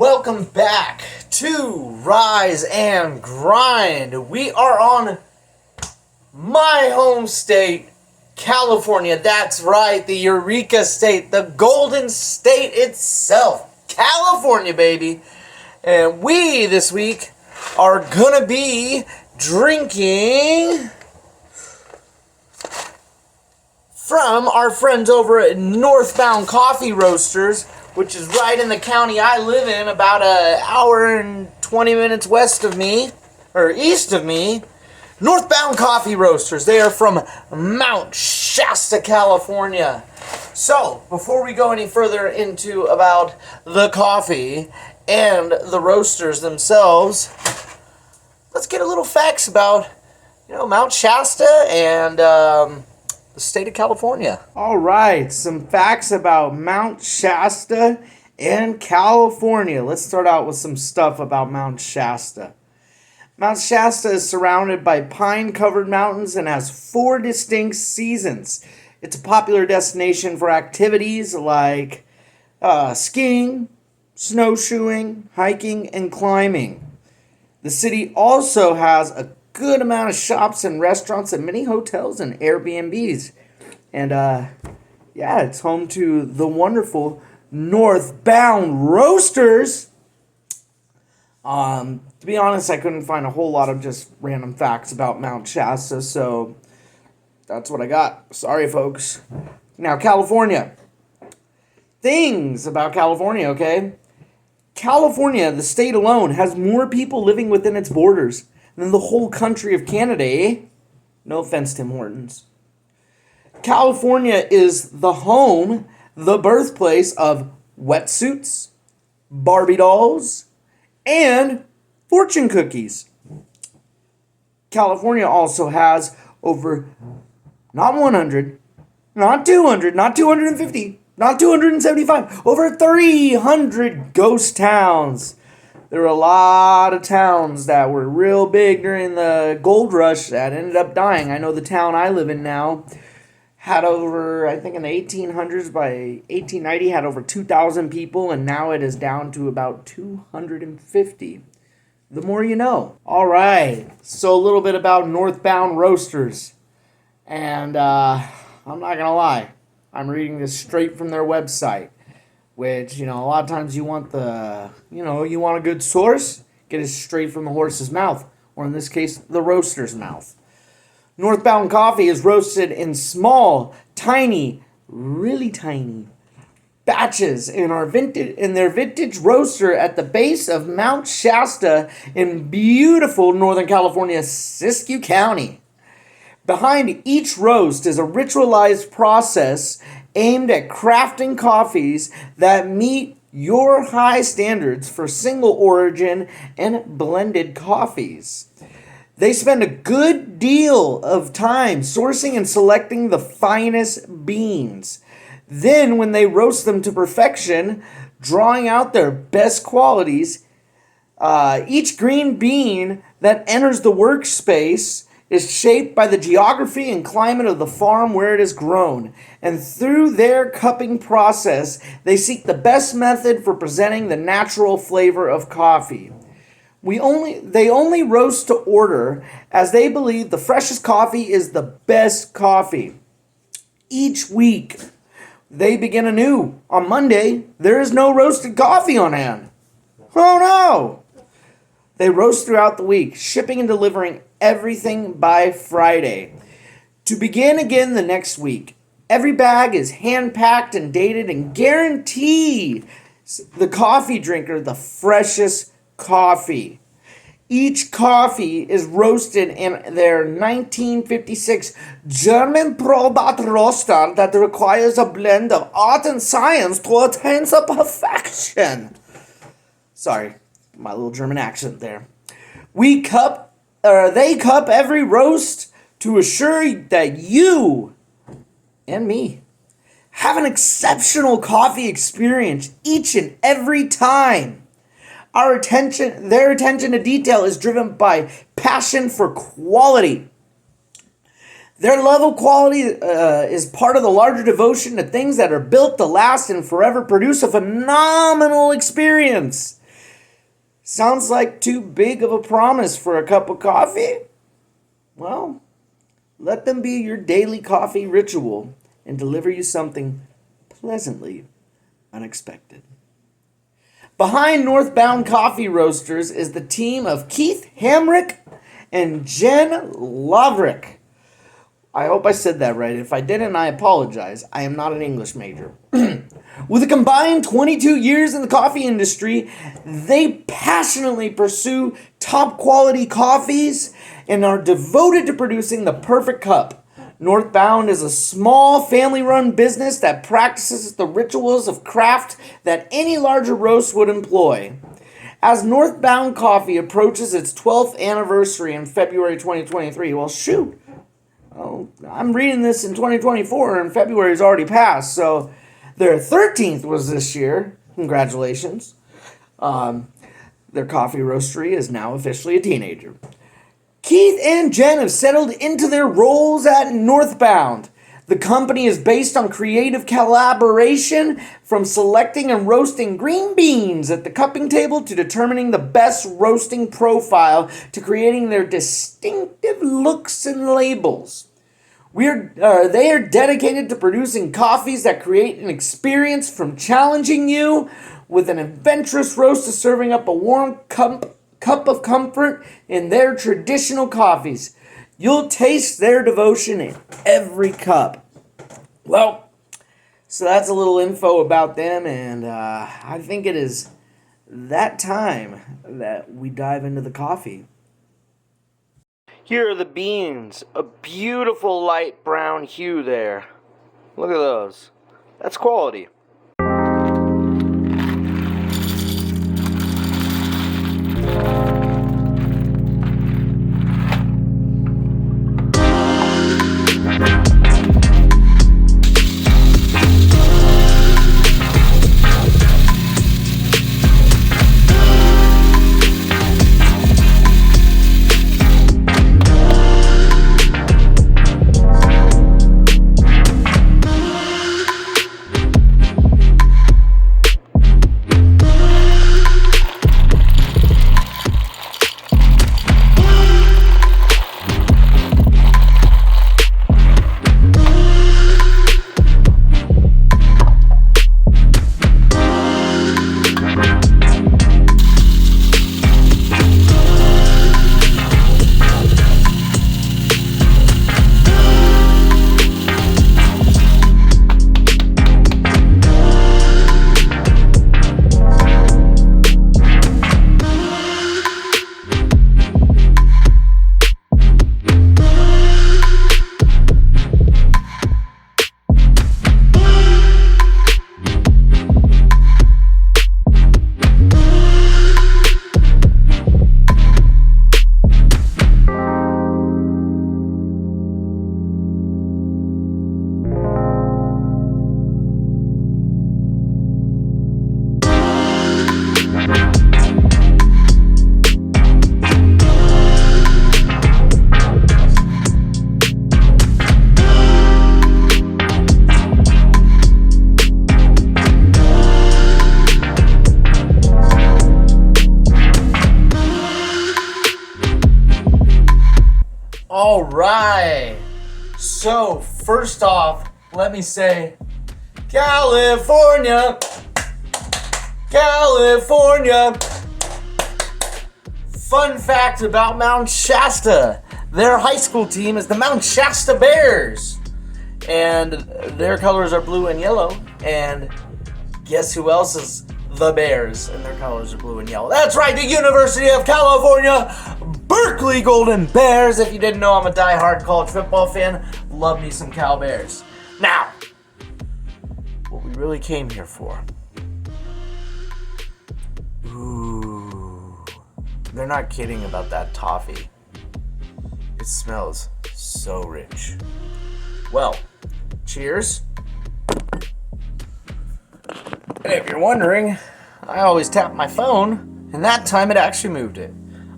Welcome back to Rise and Grind. We are on my home state, California. That's right, the Eureka State, the Golden State itself. California, baby. And we, this week, are gonna be drinking from our friends over at Northbound Coffee Roasters, which is right in the county I live in, about an hour and 20 minutes west of me, or east of me. Northbound Coffee Roasters. They are from Mount Shasta, California. So, before we go any further into about the coffee and the roasters themselves, let's get a little facts about, Mount Shasta and the state of California. All right, some facts about Mount Shasta and California. Let's start out with some stuff about Mount Shasta. Mount Shasta is surrounded by pine-covered mountains and has 4 distinct seasons. It's a popular destination for activities like skiing, snowshoeing, hiking, and climbing. The city also has a good amount of shops and restaurants and many hotels and Airbnbs. And it's home to the wonderful Northbound Roasters. To be honest, I couldn't find a whole lot of just random facts about Mount Shasta, so that's what I got. Sorry, folks. Now, California. Things about California, okay? California, the state alone, has more people living within its borders than the whole country of Canada, eh? No offense, Tim Hortons. California is the home, the birthplace of wetsuits, Barbie dolls, and fortune cookies. California also has over, not 100, not 200, not 250, not 275, over 300 ghost towns. There were a lot of towns that were real big during the gold rush that ended up dying. I know the town I live in now had over, I think in the 1800s, by 1890, had over 2,000 people, and now it is down to about 250. The more you know. All right, so a little bit about Northbound Roasters. And I'm not going to lie, I'm reading this straight from their website, which, a lot of times you want you want a good source, get it straight from the horse's mouth, or in this case, the roaster's mouth. Northbound coffee is roasted in small, tiny, really tiny batches in their vintage roaster at the base of Mount Shasta in beautiful Northern California, Siskiyou County. Behind each roast is a ritualized process aimed at crafting coffees that meet your high standards for single origin and blended coffees. They spend a good deal of time sourcing and selecting the finest beans. Then, when they roast them to perfection, drawing out their best qualities, each green bean that enters the workspace is shaped by the geography and climate of the farm where it is grown. And through their cupping process, they seek the best method for presenting the natural flavor of coffee. They only roast to order, as they believe the freshest coffee is the best coffee. Each week, they begin anew. On Monday, there is no roasted coffee on hand. Oh no! They roast throughout the week, shipping and delivering everything by Friday, to begin again the next week. Every bag is hand-packed and dated and guarantee the coffee drinker the freshest coffee. Each coffee is roasted in their 1956 German Probat roaster that requires a blend of art and science to attain the perfection. Sorry, my little German accent there. They cup every roast to assure that you and me have an exceptional coffee experience each and every time. Their attention to detail is driven by passion for quality. Their love of quality is part of the larger devotion to things that are built to last and forever produce a phenomenal experience. Sounds like too big of a promise for a cup of coffee? Well, let them be your daily coffee ritual and deliver you something pleasantly unexpected. Behind Northbound Coffee Roasters is the team of Keith Hamrick and Jen Lavrick. I hope I said that right. If I didn't, I apologize. I am not an English major. With a combined 22 years in the coffee industry, they passionately pursue top quality coffees and are devoted to producing the perfect cup. Northbound is a small family-run business that practices the rituals of craft that any larger roast would employ. As Northbound Coffee approaches its 12th anniversary in February 2023, well, shoot, I'm reading this in 2024 and February's already passed, so their 13th was this year. Congratulations. Their coffee roastery is now officially a teenager. Keith and Jen have settled into their roles at Northbound. The company is based on creative collaboration, from selecting and roasting green beans at the cupping table to determining the best roasting profile to creating their distinctive looks and labels. They are dedicated to producing coffees that create an experience, from challenging you with an adventurous roast to serving up a warm cup of comfort in their traditional coffees. You'll taste their devotion in every cup. Well, so that's a little info about them, and I think it is that time that we dive into the coffee. Here are the beans, a beautiful light brown hue there. Look at those. That's quality. All right. So, first off, let me say, California, California. Fun fact about Mount Shasta. Their high school team is the Mount Shasta Bears. And their colors are blue and yellow. And guess who else is the Bears? And their colors are blue and yellow. That's right, the University of California, Berkeley Golden Bears. If you didn't know, I'm a diehard college football fan. Love me some Cal Bears. Now, what we really came here for. Ooh, they're not kidding about that toffee. It smells so rich. Well, cheers. And if you're wondering, I always tap my phone, and that time it actually moved it.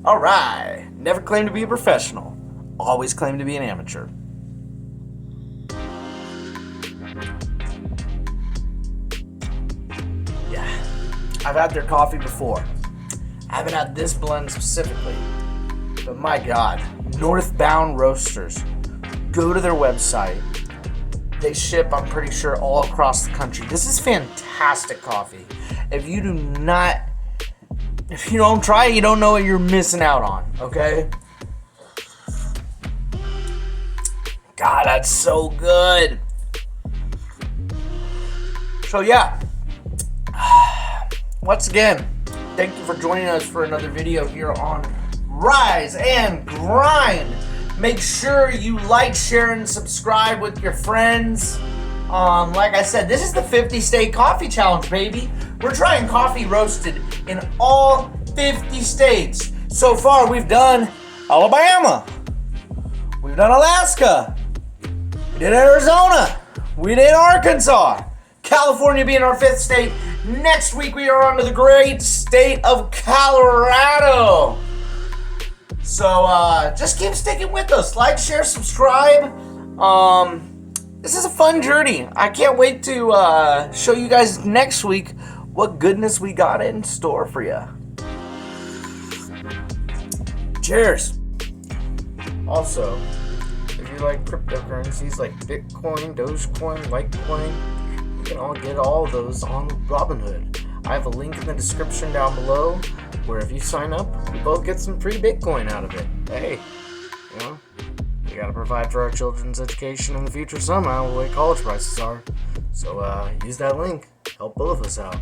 Alright, never claimed to be a professional, always claimed to be an amateur. Yeah, I've had their coffee before. I haven't had this blend specifically, but my God, Northbound Roasters. Go to their website. They ship, I'm pretty sure, all across the country. This is fantastic coffee. If you don't try it, you don't know what you're missing out on, okay? God, that's so good. So yeah, once again, thank you for joining us for another video here on Rise and Grind. Make sure you like, share, and subscribe with your friends. Like I said, this is the 50-state coffee challenge, baby. We're trying coffee roasted in all 50 states. So far, we've done Alabama. We've done Alaska. We did Arizona. We did Arkansas. California being our 5th state. Next week, we are on to the great state of Colorado. So, just keep sticking with us. Like, share, subscribe. This is a fun journey. I can't wait to show you guys next week what goodness we got in store for you. Cheers. Also, if you like cryptocurrencies like Bitcoin, Dogecoin, Litecoin, you can all get all of those on Robinhood. I have a link in the description down below where if you sign up, we both get some free Bitcoin out of it. Hey, you know, we gotta provide for our children's education in the future somehow, the way college prices are. So use that link. Help both of us out.